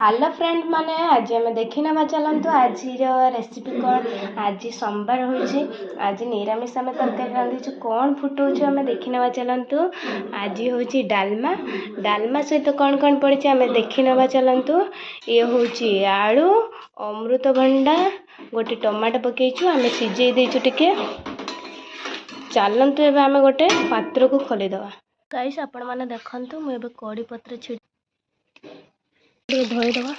Hello friend माने आज आम देखी ना चलतु आज रेसिपी कौन। आज सोमवार हो आज निरामिष आम तरकारी रांधु कौन फुटाऊ आम देखी ना चलतु। आज हूँ डालमा डालमा सहित कौन कौन पड़ी आम देखी ना चलतु। ये हूँ आलू अमृतभंडा गोटे टमाटो पकईचु आम सीझे देचु टिके। चलतु एबे आम गोटे पात्र को खोलीदवा। गाइस आपण मैंने देखु मुझे कड़ी पत्र छिड़ धोईदवा।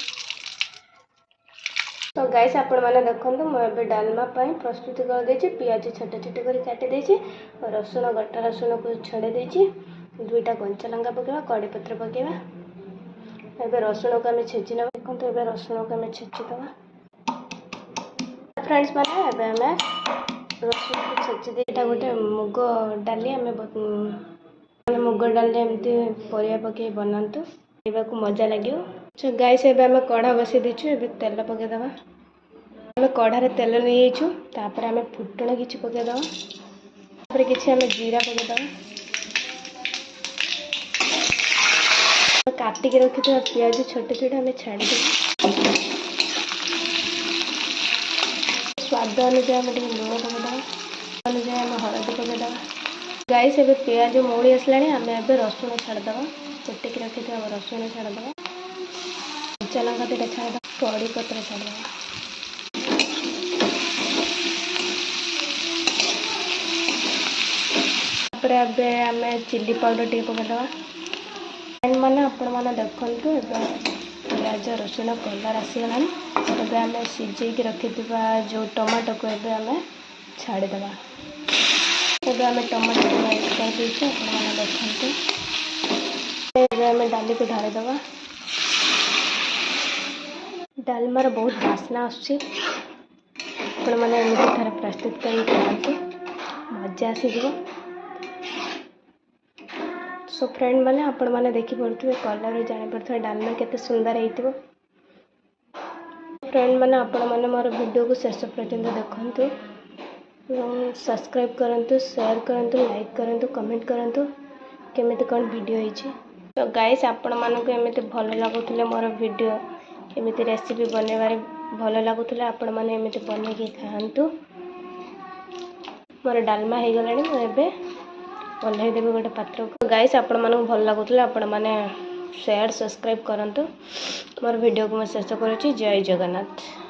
तो गाइस आपण मैंने देखु मुझे डालमा प्रस्तुति कर देछि। पियाज छोटे छोटे कर काटी देछि। रसुण गोटा रसुण को छड़े देछि। दुईटा कंचा लंका पकेवा कड़ी पत्र पकेवा। एबे रसुण को आम छेची ना देखो। एबे रसुण को आम छेची दवा। फ्रेंड्स मैंने एबे आम रसुण को छेची देटा गोटे मुग डाली आम मुग डाली एमती परिया पकई बनातु खाइबा को मजा लगे। सो गाइस एबे आम कढ़ा बसई देछु। एबे तेल पकेदवा। आम कढ़ारे तेल नहीं तापर आम फुटण किछि पकेदवा। तापर किछि आम जीरा पकेदवा। काटिक रखिथिबा पियाज छोटे छोटे आम छाड़ी देबा। स्वाद अनुसार आम लुण पकेदवा। अनुसार आम हलदी पकेदवा। गाइस एबे पियाज मौली आसलाणी आम एबे रसुण छाड़दवा। चुटिक रखिथिबा रसुण छाड़दवा। कंचा लंका दुटा छाड़दवा। कड़ी पत्र छाड़दवा। एबे आम चिली पाउडर टे पकेदवा। मैंने आपण मैंने देखु पियाज रसुण कलर आसीगलानी। एबे आम सीझेक रखिथिबा जो टमाटो को एबे आम छाड़ीदवा। एबे आम टमाटो को ऐड कर देछु। आपण मैंने देखु एबे आम डाली को ढालीदवा। डालमार बहुत बास्ना आसुछि। आपण मैंने एमती थर प्रस्तुत कर खातु मजा आसीଯିव। सो फ्रेंड मैंने आपण मैंने देखी पड़े कलर जानी पड़े डालमा केते सुंदर होइतिबो। फ्रेंड मैंने आपण मैंने मोर वीडियो को शेष पर्यंत देखंतु। सब्सक्राइब करंतु शेयर करंतु लाइक करंतु कमेंट करंतु केमिति कोन वीडियो होइछि। तो गाइस आपण मानको एमिति भल लागुतले मोर वीडियो एमिति रेसिपी बनेबारे भल लागुतले आपण माने एमिति बने के खांतु। मोर डालमा हे गलानी मु एबे ओल्हाई देबे गोटे पात्र को। गाइस आपण मानको भल लागुतले आपण माने शेयर सब्सक्राइब करंतु। मोर वीडियो को मैं शेष करूछि। जय जगन्नाथ।